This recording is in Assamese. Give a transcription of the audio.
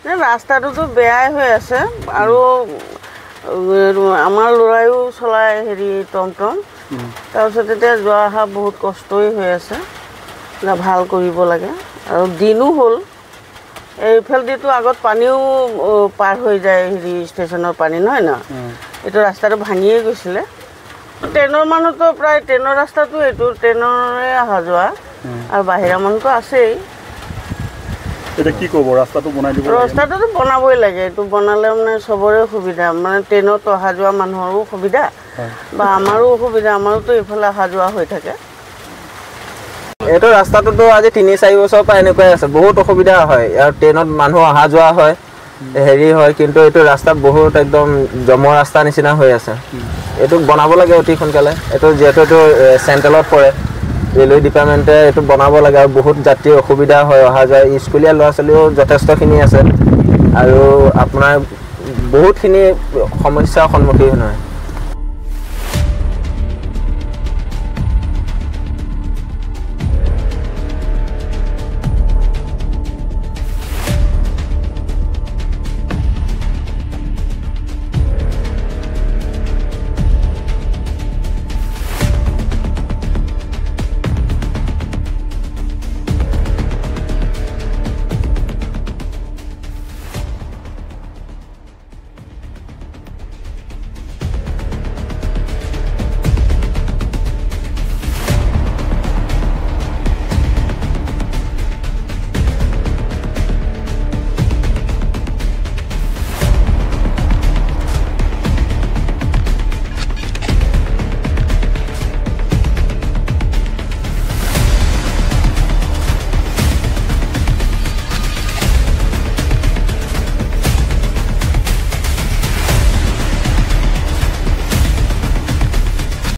ৰাস্তাটোতো বেয়াই হৈ আছে আৰু আমাৰ ল'ৰাইও চলাই হেৰি টমটম তাৰপিছত এতিয়া যোৱা অহা বহুত কষ্টই হৈ আছে ভাল কৰিব লাগে আৰু দিনো হ'ল এইফালেদিতো আগত পানীও পাৰ হৈ যায় হেৰি ষ্টেচনৰ পানী নহয় ন এইটো ৰাস্তাটো ভাঙিয়ে গৈছিলে ট্ৰেইনৰ মানুহতো প্ৰায় ট্ৰেইনৰ ৰাস্তাটো এইটো ট্ৰেইনৰে অহা যোৱা আৰু বাহিৰা মানুহতো আছেই এটা কি ক'ব ৰাস্তাটো বনাই দিব ৰাস্তাটো বনাবই লাগে এইটো বনালে মানে সবৰে সুবিধা মানে ট্ৰেইনত অহা যোৱা মানুহৰো সুবিধা বা আমাৰো সুবিধা আমাৰতো এইফালে অহা যোৱা হৈ থাকে এইটো ৰাস্তাটোতো আজি ৩-৪ বছৰৰ পৰা এনেকুৱাই আছে বহুত অসুবিধা হয় আৰু ট্ৰেইনত মানুহ অহা যোৱা হয় হেৰি হয় কিন্তু এইটো ৰাস্তা বহুত একদম জমৰ ৰাস্তা নিচিনা হৈ আছে এইটো বনাব লাগে অতি সোনকালে এইটো যিহেতু এইটো চেণ্ট্ৰেলত পৰে ৰেলৱে ডিপাৰ্টমেণ্টে এইটো বনাব লাগে আৰু বহুত যাত্ৰীৰ অসুবিধা হয় অহা যোৱা স্কুলীয়া ল'ৰা ছোৱালীও যথেষ্টখিনি আছে আৰু আপোনাৰ বহুতখিনি সমস্যাৰ সন্মুখীন হয়